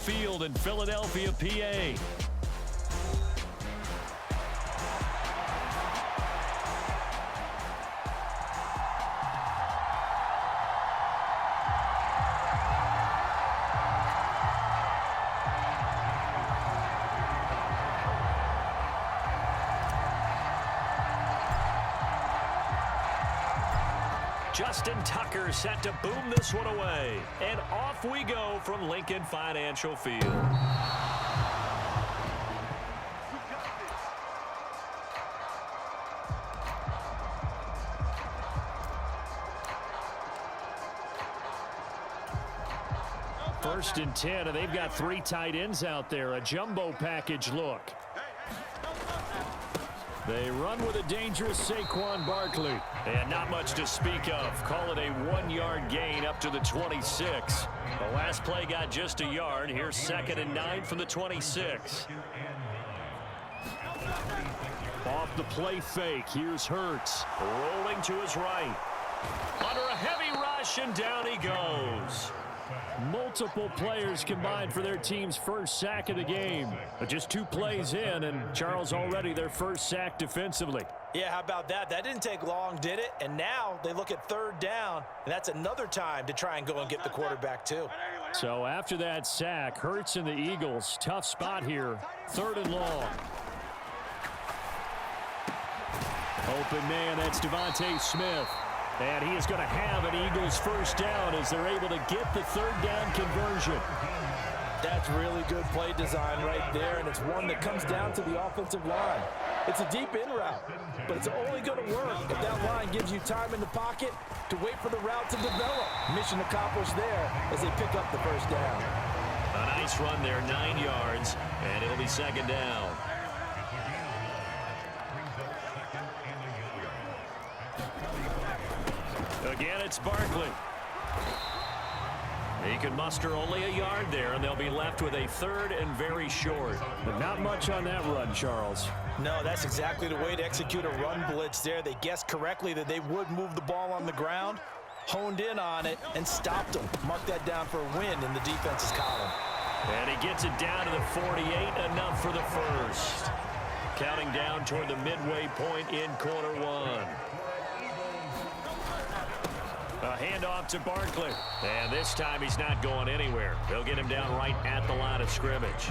Field in Philadelphia, PA. Justin Tucker set to boom this one away. And off we go from Lincoln Financial Field. First and 10, and they've got 3 tight ends out there. A jumbo package look. They run with a dangerous Saquon Barkley. And not much to speak of. Call it a 1-yard gain up to the 26. The last play got just a yard. Here's 2nd and 9 from the 26. Off the play fake. Here's Hurts. Rolling to his right. Under a heavy rush, and down he goes. Multiple players combined for their team's first sack of the game. But just 2 plays in, and Charles already their first sack defensively. Yeah, how about that? That didn't take long, did it? And now they look at 3rd down, and that's another time to try and go and get the quarterback too. So after that sack, Hurts and the Eagles, tough spot here, 3rd and long. Open man, that's Devontae Smith. And he is going to have an Eagles first down as they're able to get the 3rd down conversion. That's really good play design right there, and it's one that comes down to the offensive line. It's a deep in route, but it's only going to work if that line gives you time in the pocket to wait for the route to develop. Mission accomplished there as they pick up the first down. A nice run there, 9 yards, and it'll be 2nd down. Again, it's Barkley. He can muster only a yard there, and they'll be left with a 3rd and very short. But not much on that run, Charles. No, that's exactly the way to execute a run blitz there. They guessed correctly that they would move the ball on the ground, honed in on it, and stopped them. Mark that down for a win in the defense's column. And he gets it down to the 48, enough for the first. Counting down toward the midway point in quarter 1. A handoff to Barkley. And this time he's not going anywhere. They'll get him down right at the line of scrimmage.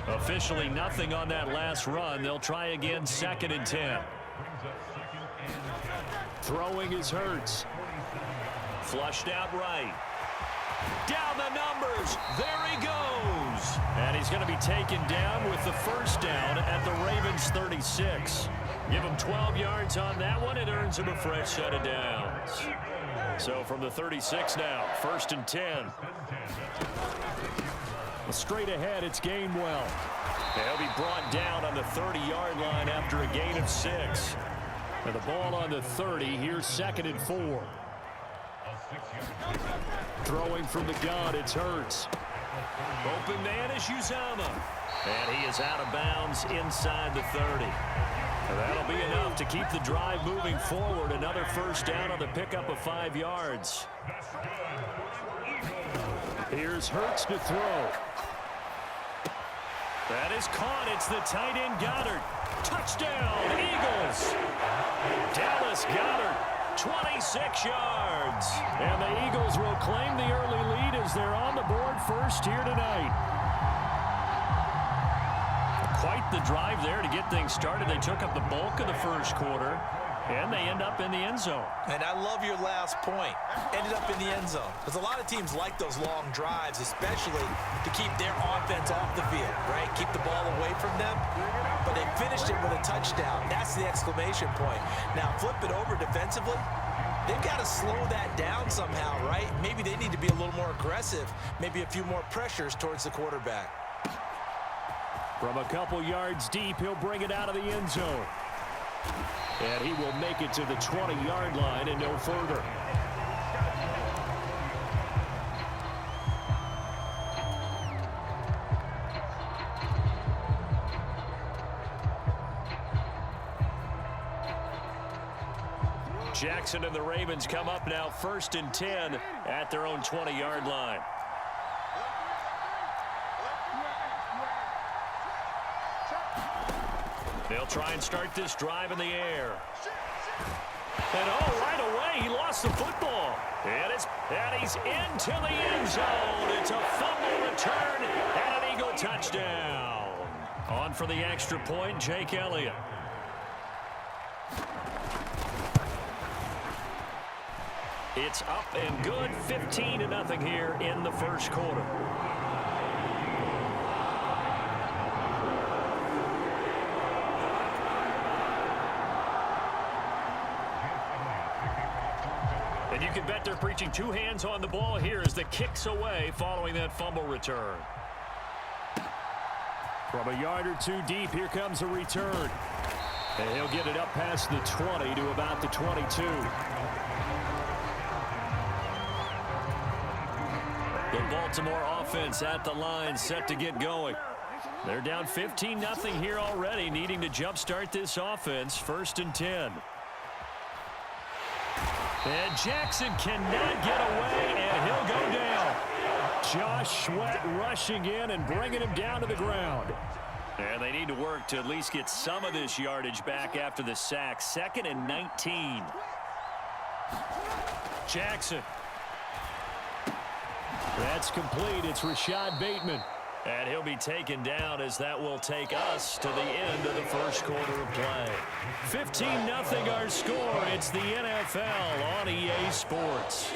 Officially nothing on that last run. They'll try again, 2nd and 10. Throwing is Hurts. Flushed out right. Down the numbers. There he goes. And he's going to be taken down with the first down at the Ravens' 36. Give him 12 yards on that one. It earns him a fresh set of downs. So from the 36 now, 1st and 10. Straight ahead, it's Gainwell. He'll be brought down on the 30-yard line after a gain of 6. And the ball on the 30. Here's 2nd and 4. Throwing from the gun, it's Hurts. Open man is Uzomah. And he is out of bounds inside the 30. That'll be enough to keep the drive moving forward. Another first down on the pickup of 5 yards. Here's Hurts to throw. That is caught. It's the tight end Goddard. Touchdown, Eagles. Dallas Goddard, 26 yards. And the Eagles will claim the early lead as they're on the board first here tonight. Quite the drive there to get things started. They took up the bulk of the first quarter, and they end up in the end zone. And I love your last point. Ended up in the end zone. Because a lot of teams like those long drives, especially to keep their offense off the field, right? Keep the ball away from them. But they finished it with a touchdown. That's the exclamation point. Now, flip it over defensively. They've got to slow that down somehow, right? Maybe they need to be a little more aggressive. Maybe a few more pressures towards the quarterback. From a couple yards deep, he'll bring it out of the end zone. And he will make it to the 20-yard line and no further. Jackson and the Ravens come up now 1st and 10 at their own 20-yard line. They'll try and start this drive in the air. And right away, he lost the football. And he's into the end zone. It's a fumble return and an Eagle touchdown. On for the extra point, Jake Elliott. It's up and good, 15-0 here in the first quarter. And you can bet they're preaching two hands on the ball here as the kick's away following that fumble return. From a yard or two deep, here comes a return. And he'll get it up past the 20 to about the 22. The Baltimore offense at the line, set to get going. They're down 15-0 here already, needing to jumpstart this offense. 1st and 10. And Jackson cannot get away, and he'll go down. Josh Sweat rushing in and bringing him down to the ground. And they need to work to at least get some of this yardage back after the sack. 2nd and 19. Jackson. That's complete. It's Rashad Bateman. And he'll be taken down as that will take us to the end of the first quarter of play. 15-0 our score. It's the NFL on EA Sports.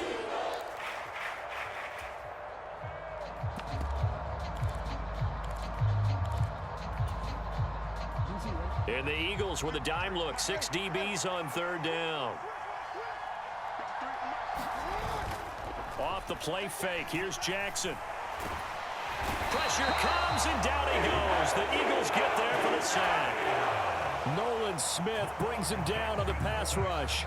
And the Eagles with a dime look. 6 DBs on 3rd down. Off the play fake. Here's Jackson. Pressure comes, and down he goes. The Eagles get there for the sack. Nolan Smith brings him down on the pass rush.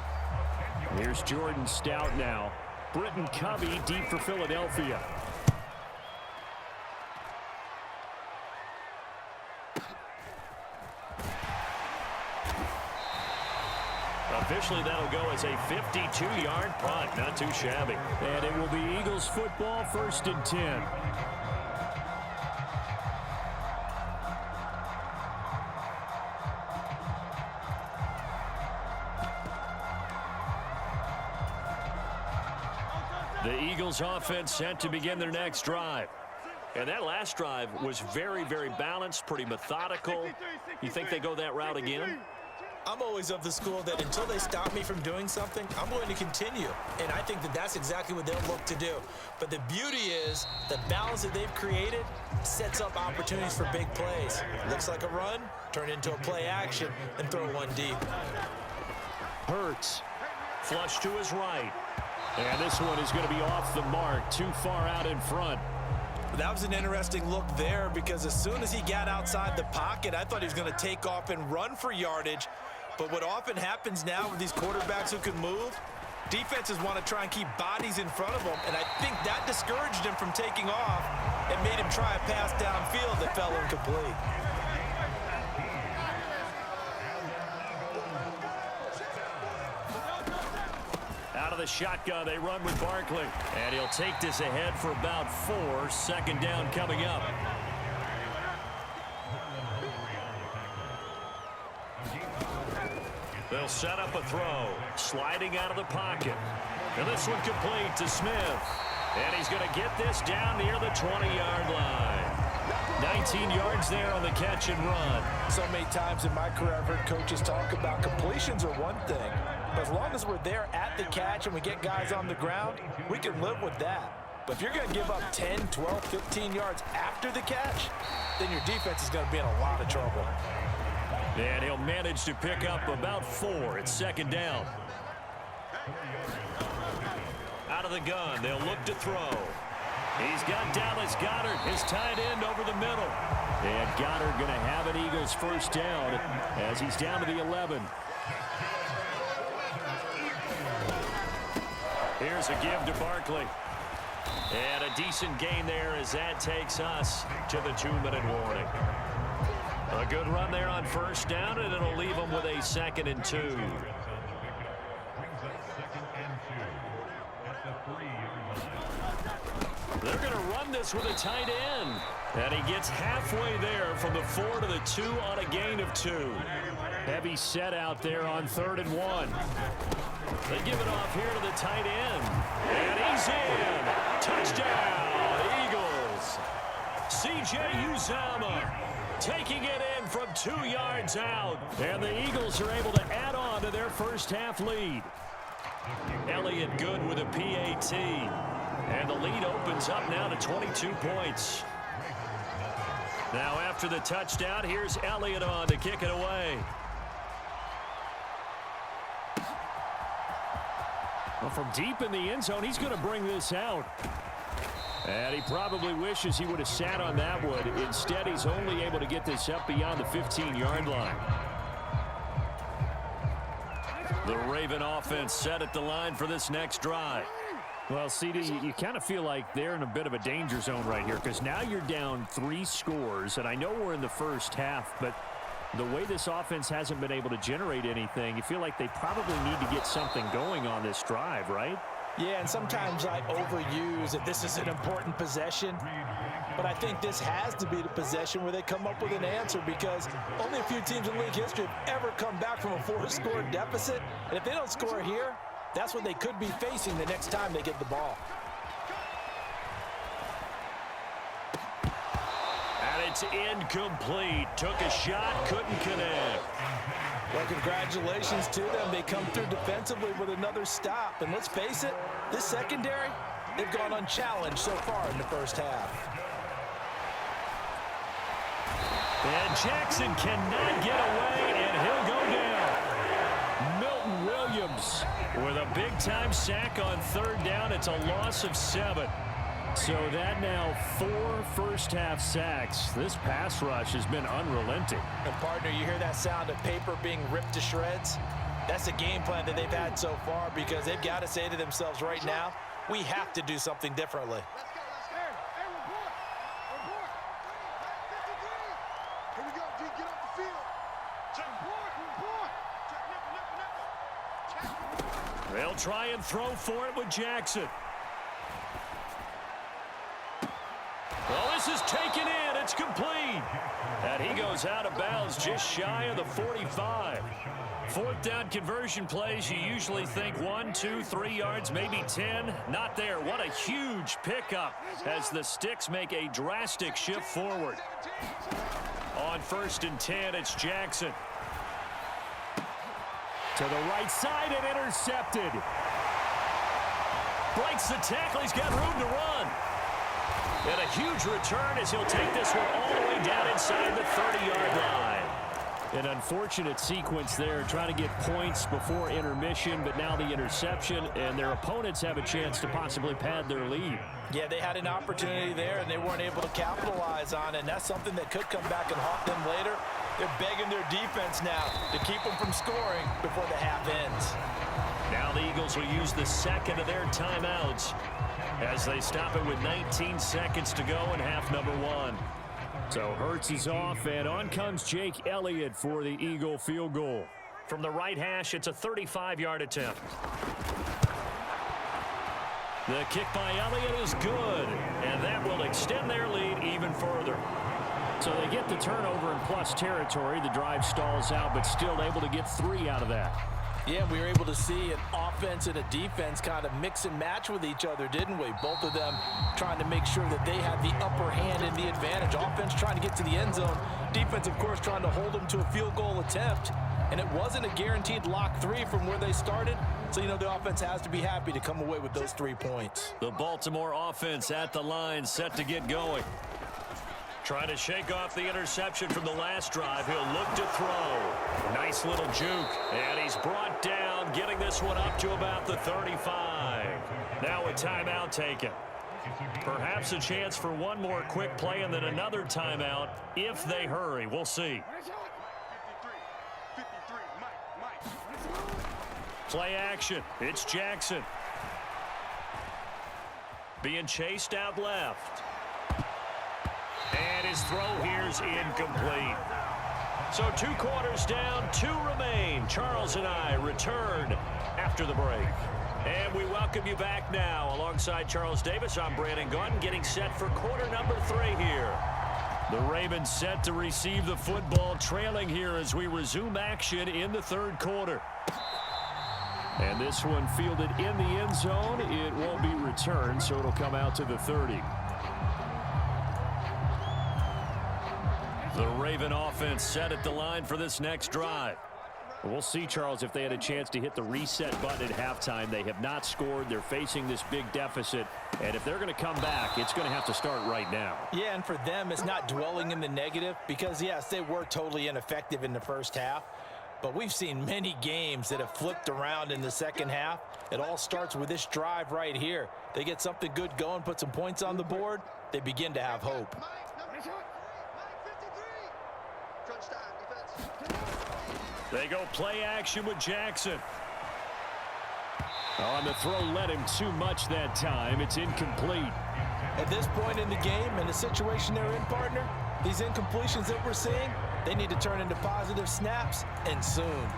Here's Jordan Stout now. Britton Covey deep for Philadelphia. Officially, that'll go as a 52-yard punt. Not too shabby. And it will be Eagles football, 1st and 10. The Eagles offense set to begin their next drive. And that last drive was very, very balanced, pretty methodical. You think they go that route again? I'm always of the school that until they stop me from doing something, I'm going to continue. And I think that that's exactly what they'll look to do. But the beauty is the balance that they've created sets up opportunities for big plays. Looks like a run, turn into a play action, and throw one deep. Hurts. Flush to his right. And this one is going to be off the mark, too far out in front. That was an interesting look there because as soon as he got outside the pocket, I thought he was going to take off and run for yardage. But what often happens now with these quarterbacks who can move, defenses want to try and keep bodies in front of them, and I think that discouraged him from taking off and made him try a pass downfield that fell incomplete. Out of the shotgun, they run with Barkley. And he'll take this ahead for about 4. 2nd down coming up. They'll set up a throw. Sliding out of the pocket. And this one complete to Smith. And he's going to get this down near the 20-yard line. 19 yards there on the catch and run. So many times in my career, I've heard coaches talk about completions are one thing. But as long as we're there at the catch and we get guys on the ground, we can live with that. But if you're going to give up 10, 12, 15 yards after the catch, then your defense is going to be in a lot of trouble. And he'll manage to pick up about 4. It's 2nd down. Out of the gun, they'll look to throw. He's got Dallas Goedert, his tight end, over the middle. And Goedert going to have an Eagles 1st down as he's down to the 11. Here's a give to Barkley. And a decent gain there as that takes us to the 2-minute warning. A good run there on 1st down, and it'll leave them with a 2nd and 2. They're going to run this with a tight end. And he gets halfway there from the 4 to the 2 on a gain of 2. Heavy set out there on 3rd and 1. They give it off here to the tight end. And he's in. Touchdown, Eagles. C.J. Uzomah taking it in from 2 yards out. And the Eagles are able to add on to their first half lead. Elliott good with a PAT. And the lead opens up now to 22 points. Now after the touchdown, here's Elliott on to kick it away. Well, from deep in the end zone, he's going to bring this out. And he probably wishes he would have sat on that one. Instead, he's only able to get this up beyond the 15-yard line. The Raven offense set at the line for this next drive. Well, CD, you kind of feel like they're in a bit of a danger zone right here because now you're down 3 scores, and I know we're in the first half, but the way this offense hasn't been able to generate anything, you feel like they probably need to get something going on this drive, right? Yeah, and sometimes I overuse that this is an important possession, but I think this has to be the possession where they come up with an answer because only a few teams in league history have ever come back from a 4-score deficit, and if they don't score here, that's what they could be facing the next time they get the ball. And it's incomplete. Took a shot, couldn't connect. Well, congratulations to them. They come through defensively with another stop. And let's face it, this secondary, they've gone unchallenged so far in the first half. And Jackson cannot get away, and he'll go down. Milton Williams with a big-time sack on 3rd down. It's a loss of 7. So that now 4 first-half sacks. This pass rush has been unrelenting. And, partner, you hear that sound of paper being ripped to shreds? That's the game plan that they've had so far because they've got to say to themselves right now, we have to do something differently. They'll try and throw for it with Jackson. Well, this is taken in. It's complete. And he goes out of bounds just shy of the 45. 4th down conversion plays, you usually think 1, 2, 3 yards, maybe 10. Not there. What a huge pickup as the Sticks make a drastic shift forward. On 1st and 10, it's Jackson. To the right side and intercepted. Breaks the tackle. He's got room to run. And a huge return as he'll take this one all the way down inside the 30-yard line. An unfortunate sequence there, trying to get points before intermission, but now the interception, and their opponents have a chance to possibly pad their lead. Yeah, they had an opportunity there, and they weren't able to capitalize on it, and that's something that could come back and haunt them later. They're begging their defense now to keep them from scoring before the half ends. Now the Eagles will use the 2nd of their timeouts as they stop it with 19 seconds to go in half number 1. So Hurts is off, and on comes Jake Elliott for the Eagle field goal. From the right hash, it's a 35-yard attempt. The kick by Elliott is good, and that will extend their lead even further. So they get the turnover in plus territory. The drive stalls out, but still able to get 3 out of that. Yeah, we were able to see an offense and a defense kind of mix and match with each other, didn't we? Both of them trying to make sure that they had the upper hand and the advantage. Offense trying to get to the end zone. Defense, of course, trying to hold them to a field goal attempt. And it wasn't a guaranteed lock 3 from where they started. So, you know, the offense has to be happy to come away with those 3 points. The Baltimore offense at the line, set to get going. Trying to shake off the interception from the last drive. He'll look to throw. Nice little juke. And he's brought down, getting this one up to about the 35. Now a timeout taken. Perhaps a chance for one more quick play and then another timeout if they hurry. We'll see. Play action. It's Jackson. Being chased out left. And his throw here's incomplete. So 2 quarters down, 2 remain. Charles and I return after the break. And we welcome you back now. Alongside Charles Davis, I'm Brandon Gaudin, getting set for quarter number 3 here. The Ravens set to receive the football, trailing here as we resume action in the third quarter. And this one fielded in the end zone. It won't be returned, so it'll come out to the 30. The Raven offense set at the line for this next drive. We'll see, Charles, if they had a chance to hit the reset button at halftime. They have not scored. They're facing this big deficit. And if they're going to come back, it's going to have to start right now. Yeah, and for them, it's not dwelling in the negative because, yes, they were totally ineffective in the first half. But we've seen many games that have flipped around in the second half. It all starts with this drive right here. They get something good going, put some points on the board, they begin to have hope. They go play action with Jackson. On the throw led him too much that time. It's incomplete. At this point in the game and the situation they're in, partner, these incompletions that we're seeing, they need to turn into positive snaps, and soon.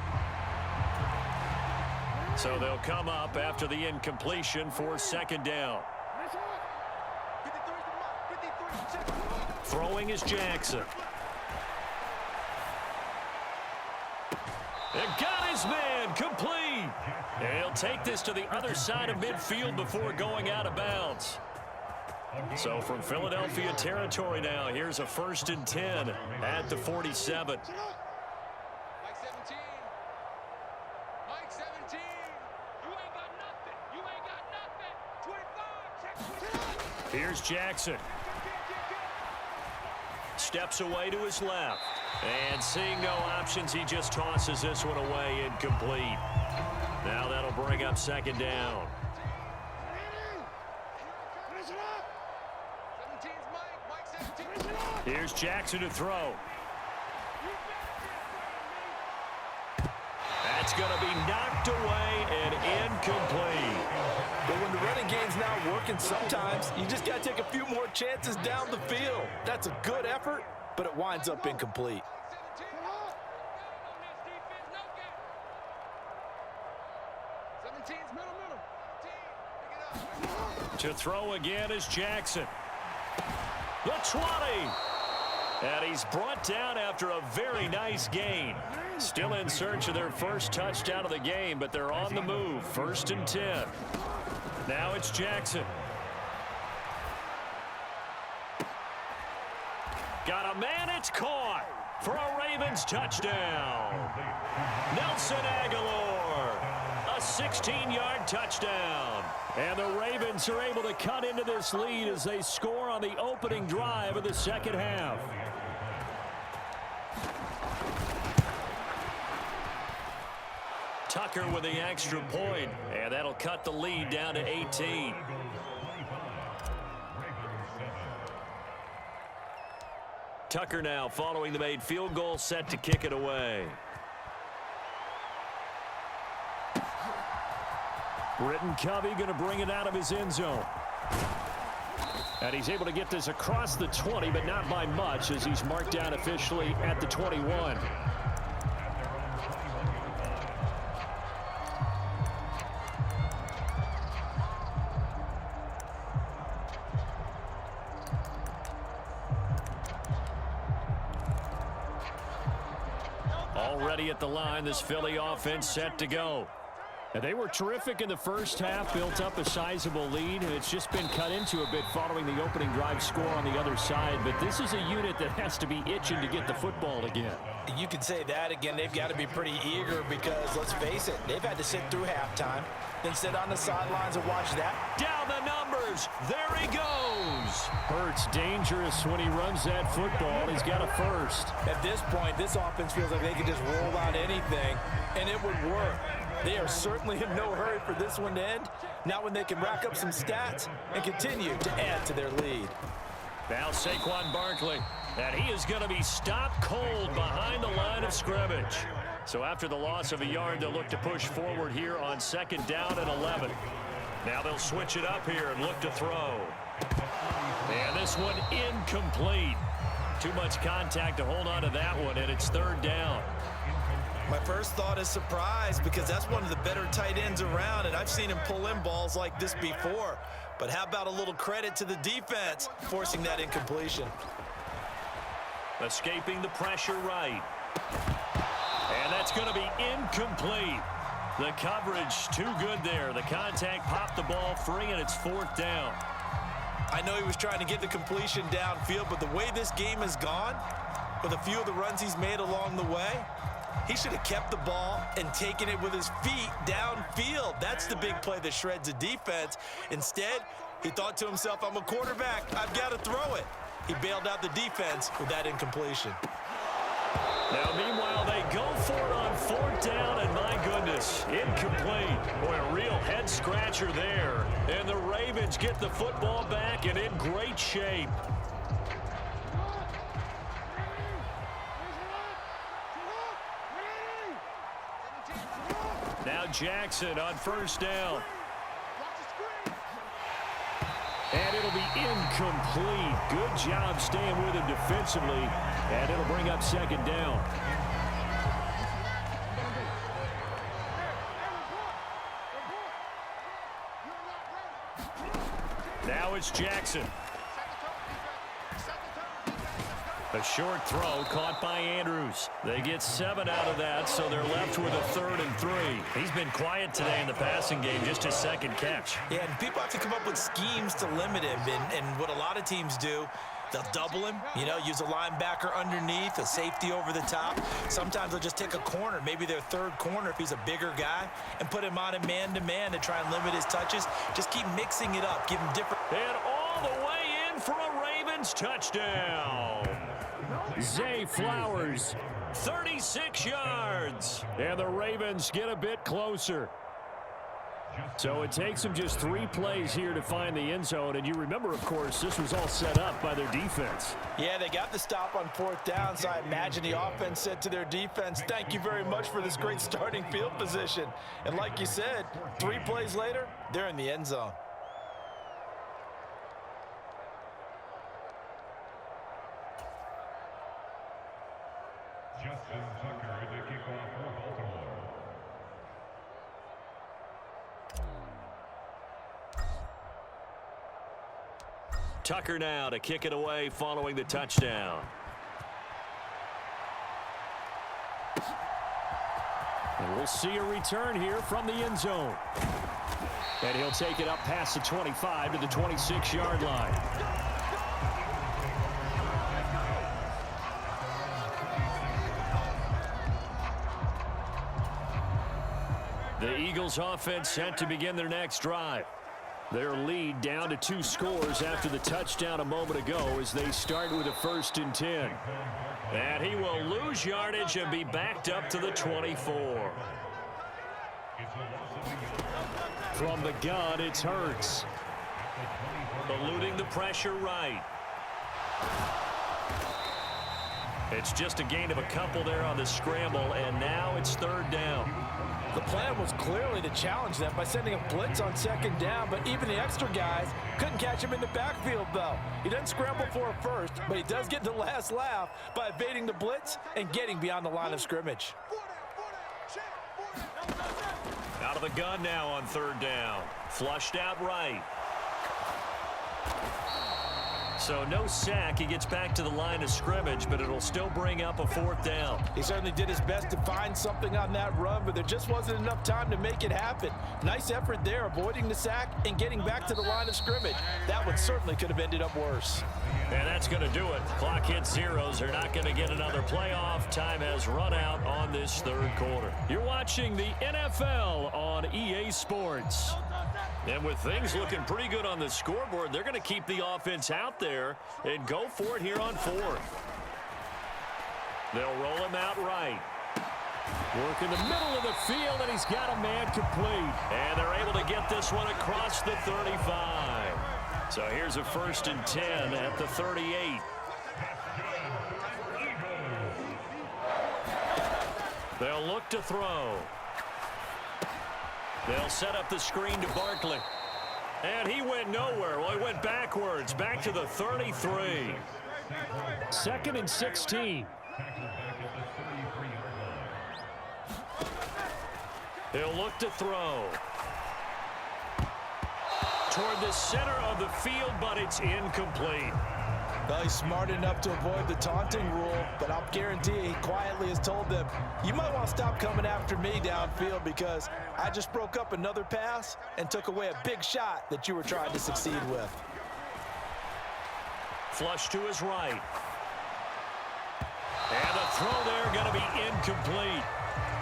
So they'll come up after the incompletion for second down. Throwing is Jackson. And got his man complete. And he'll take this to the other side of midfield before going out of bounds. So from Philadelphia territory now, here's a 1st and 10 at the 47. Here's Jackson. Steps away to his left. And seeing no options, he just tosses this one away, incomplete. Now that'll bring up second down. Here's Jackson to throw. That's going to be knocked away and incomplete. But when the running game's not working, sometimes you just got to take a few more chances down the field. That's a good effort, but it winds up incomplete. To throw again is Jackson. The 20. And he's brought down after a very nice gain. Still in search of their first touchdown of the game, but they're on the move. 1st and 10. Now it's Jackson. Got a man, it's caught for a Ravens touchdown. Nelson Aguilar, a 16-yard touchdown. And the Ravens are able to cut into this lead as they score on the opening drive of the second half. Tucker with the extra point, and that'll cut the lead down to 18. Tucker now following the made field goal, set to kick it away. Britton Covey going to bring it out of his end zone. And he's able to get this across the 20, but not by much as he's marked down officially at the 21. Already at the line, this Philly offense set to go. And they were terrific in the first half, built up a sizable lead, and it's just been cut into a bit following the opening drive score on the other side. But this is a unit that has to be itching to get the football again. You can say that again. They've got to be pretty eager because, let's face it, they've had to sit through halftime, then sit on the sidelines and watch that. Down the numbers. There he goes. Hurts dangerous when he runs that football. He's got a first. At this point, this offense feels like they can just roll out anything, and it would work. They are certainly in no hurry for this one to end. Now when they can rack up some stats and continue to add to their lead. Now Saquon Barkley, and he is going to be stopped cold behind the line of scrimmage. So after the loss of a yard, they'll look to push forward here on 2nd down and 11. Now they'll switch it up here and look to throw. And this one incomplete. Too much contact to hold on to that one, and it's 3rd down. My first thought is surprise because that's one of the better tight ends around, and I've seen him pull in balls like this before. But how about a little credit to the defense forcing that incompletion? Escaping the pressure right. And that's going to be incomplete. The coverage too good there. The contact popped the ball free, and it's 4th down. I know he was trying to get the completion downfield, but the way this game has gone, with a few of the runs he's made along the way, he should have kept the ball and taken it with his feet downfield. That's the big play that shreds a defense. Instead, he thought to himself, I'm a quarterback. I've got to throw it. He bailed out the defense with that incompletion. Now, meanwhile, they go for it on 4th down, and my goodness, incomplete. Boy, a real head-scratcher there. And the Ravens get the football back and in great shape. Now Jackson on 1st down. And it'll be incomplete. Good job staying with him defensively. And it'll bring up 2nd down. Now it's Jackson. A short throw caught by Andrews. They get 7 out of that, so they're left with a 3rd and 3. He's been quiet today in the passing game, just his 2nd catch. Yeah, and people have to come up with schemes to limit him. And what a lot of teams do, they'll double him, use a linebacker underneath, a safety over the top. Sometimes they'll just take a corner, maybe their 3rd corner if he's a bigger guy, and put him on a man-to-man to try and limit his touches. Just keep mixing it up, give him different. And all the way in for a Ravens touchdown. Zay Flowers, 36 yards. And the Ravens get a bit closer. So it takes them just 3 plays here to find the end zone. And you remember, of course, this was all set up by their defense. Yeah, they got the stop on 4th down, so I imagine the offense said to their defense, thank you very much for this great starting field position. And like you said, 3 plays later, they're in the end zone. Justin Tucker to kick off for Baltimore. Tucker now to kick it away following the touchdown. And we'll see a return here from the end zone. And he'll take it up past the 25 to the 26-yard line. The Eagles offense set to begin their next drive. Their lead down to 2 scores after the touchdown a moment ago as they start with a 1st and 10. And he will lose yardage and be backed up to the 24. From the gun, it's Hurts. Eluding the pressure right. It's just a gain of a couple there on the scramble, and now it's 3rd down. The plan was clearly to challenge them by sending a blitz on 2nd down, but even the extra guys couldn't catch him in the backfield, though. He doesn't scramble for a first, but he does get the last laugh by evading the blitz and getting beyond the line of scrimmage. Out of the gun now on 3rd down. Flushed out right. So no sack. He gets back to the line of scrimmage, but it'll still bring up a 4th down. He certainly did his best to find something on that run, but there just wasn't enough time to make it happen. Nice effort there, avoiding the sack and getting back to the line of scrimmage. That one certainly could have ended up worse. And that's going to do it. Clock hits zeros. They're not going to get another playoff. Time has run out on this 3rd quarter. You're watching the NFL on EA Sports. And with things looking pretty good on the scoreboard, they're going to keep the offense out there and go for it here on 4th. They'll roll him out right. Work in the middle of the field, and he's got a man complete. And they're able to get this one across the 35. So here's a 1st and 10 at the 38. They'll look to throw. They'll set up the screen to Barkley. And he went nowhere. Well, he went backwards, back to the 33. 2nd and 16. He'll look to throw. Toward the center of the field, but it's incomplete. Well, he's smart enough to avoid the taunting rule, but I'll guarantee he quietly has told them, you might want to stop coming after me downfield because I just broke up another pass and took away a big shot that you were trying to succeed with. Flush to his right. And the throw there going to be incomplete.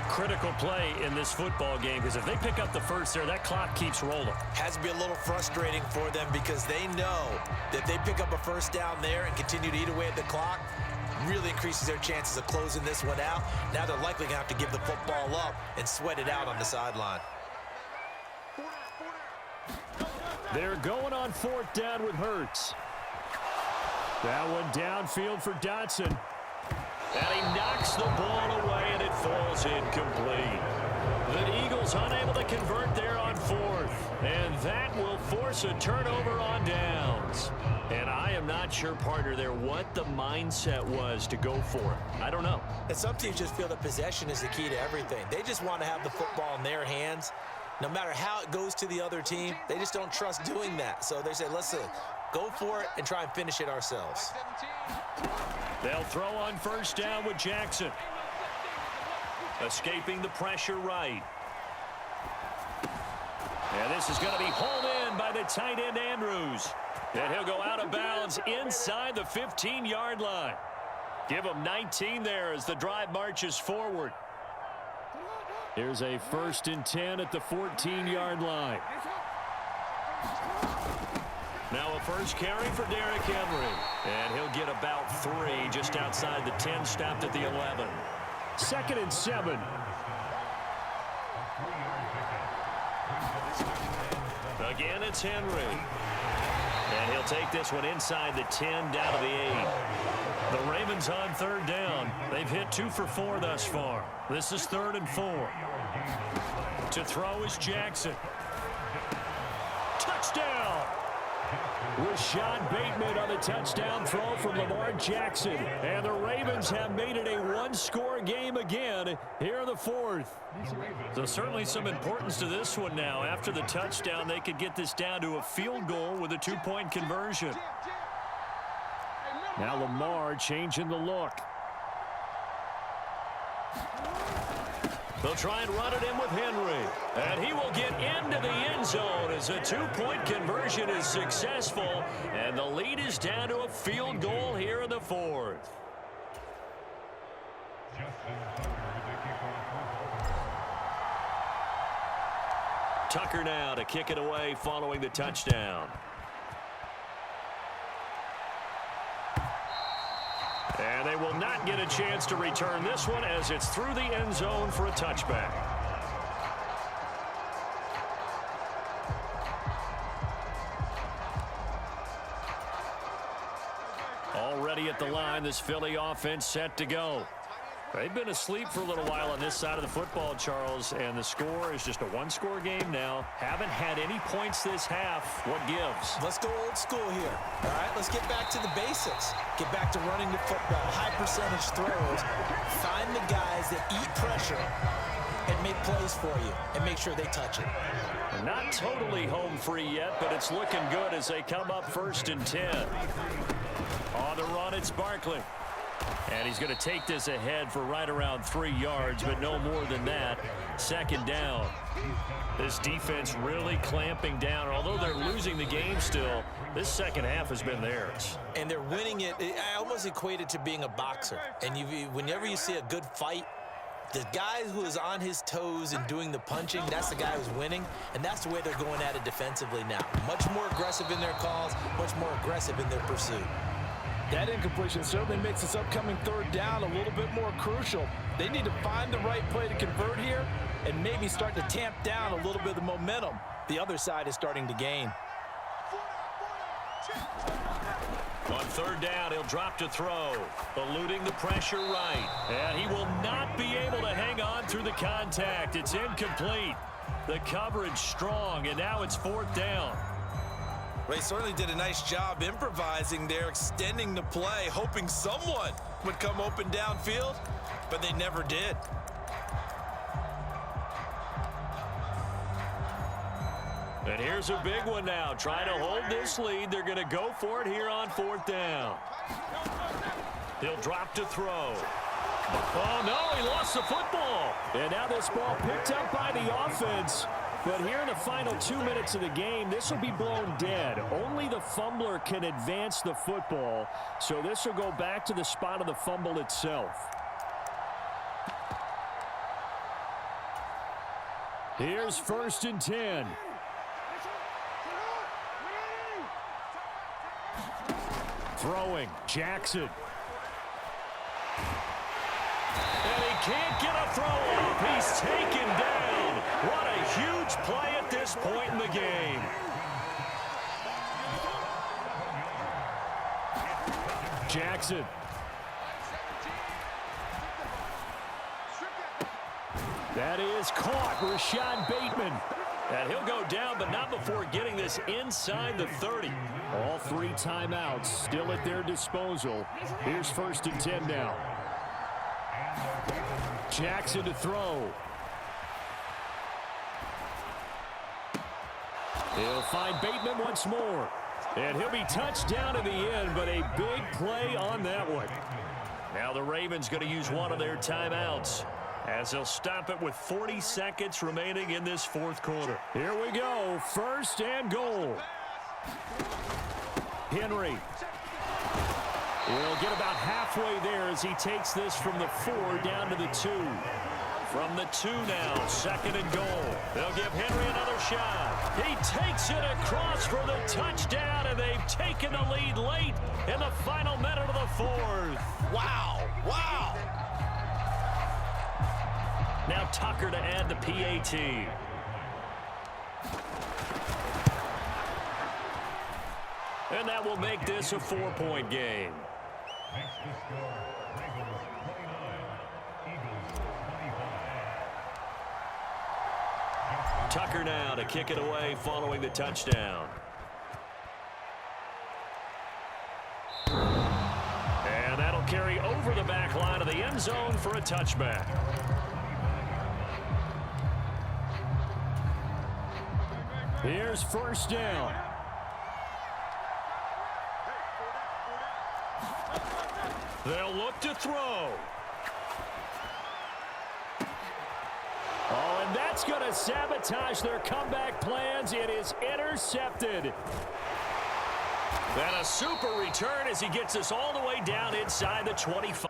Critical play in this football game because if they pick up the first there, that clock keeps rolling. Has to be a little frustrating for them because they know that if they pick up a first down there and continue to eat away at the clock, really increases their chances of closing this one out. Now they're likely going to have to give the football up and sweat it out on the sideline. They're going on fourth down with Hurts. That one downfield for Dotson. And he knocks the ball away, and it falls incomplete. The Eagles unable to convert there on fourth. And that will force a turnover on downs. And I am not sure, partner, there what the mindset was to go for it. I don't know. And some teams just feel that possession is the key to everything. They just want to have the football in their hands. No matter how it goes to the other team, they just don't trust doing that. So they say, let's go for it and try and finish it ourselves. They'll throw on first down with Jackson. Escaping the pressure right. And this is going to be hauled in by the tight end Andrews. And he'll go out of bounds inside the 15-yard line. Give him 19 there as the drive marches forward. Here's a 1st and 10 at the 14-yard line. Now a first carry for Derrick Henry. And he'll get about 3 just outside the 10, stopped at the 11. 2nd and 7. Again, it's Henry. And he'll take this one inside the 10, down to the 8. The Ravens on 3rd down. They've hit 2 for 4 thus far. This is 3rd and 4. To throw is Jackson. Touchdown! Rashad Bateman on the touchdown throw from Lamar Jackson. And the Ravens have made it a one-score game again here in the 4th. So certainly some importance to this one now. After the touchdown, they could get this down to a field goal with a 2-point conversion. Now Lamar changing the look. They'll try and run it in with Henry. And he will get into the end zone as a 2-point conversion is successful. And the lead is down to a field goal here in the 4th. Tucker now to kick it away following the touchdown. And they will not get a chance to return this one as it's through the end zone for a touchback. Already at the line, this Philly offense set to go. They've been asleep for a little while on this side of the football, Charles, and the score is just a one-score game now. Haven't had any points this half. What gives? Let's go old school here. All right, let's get back to the basics. Get back to running the football, high percentage throws. Find the guys that eat pressure and make plays for you and make sure they touch it. Not totally home free yet, but it's looking good as they come up 1st and 10. On the run, it's Barkley. And he's going to take this ahead for right around 3 yards, but no more than that. 2nd down. This defense really clamping down. Although they're losing the game still, this second half has been theirs. And they're winning it. I almost equate it to being a boxer. And whenever you see a good fight, the guy who is on his toes and doing the punching, that's the guy who's winning. And that's the way they're going at it defensively now. Much more aggressive in their calls, much more aggressive in their pursuit. That incompletion certainly makes this upcoming 3rd down a little bit more crucial. They need to find the right play to convert here and maybe start to tamp down a little bit of the momentum the other side is starting to gain. On 3rd down, he'll drop to throw, eluding the pressure right. And he will not be able to hang on through the contact. It's incomplete. The coverage strong, and now it's 4th down. They certainly did a nice job improvising there, extending the play, hoping someone would come open downfield, but they never did. And here's a big one now. Trying to hold this lead. They're going to go for it here on 4th down. He'll drop to throw. Oh, no, he lost the football. And now this ball picked up by the offense. But here in the final 2 minutes of the game, this will be blown dead. Only the fumbler can advance the football. So this will go back to the spot of the fumble itself. Here's 1st and 10. Throwing, Jackson. And he can't get a throw off. He's taken down. What a huge play at this point in the game. Jackson. That is caught. Rashad Bateman. And he'll go down, but not before getting this inside the 30. All 3 timeouts still at their disposal. Here's 1st and 10 now. Jackson to throw. He'll find Bateman once more. And he'll be touched down in the end, but a big play on that one. Now the Ravens going to use one of their timeouts, as they'll stop it with 40 seconds remaining in this 4th quarter. Here we go. 1st and goal. Henry. He'll get about halfway there as he takes this from the 4 down to the 2. From the 2 now, 2nd and goal. They'll give Henry another shot. He takes it across for the touchdown, and they've taken the lead late in the final minute of the 4th. Wow, wow. Now Tucker to add the PAT. And that will make this a 4-point game. Next to score, Ravens 29, Eagles 25. Tucker now to kick it away following the touchdown. And that'll carry over the back line of the end zone for a touchback. Here's 1st down. They'll look to throw. Oh, and that's going to sabotage their comeback plans. It is intercepted. And a super return as he gets us all the way down inside the 25.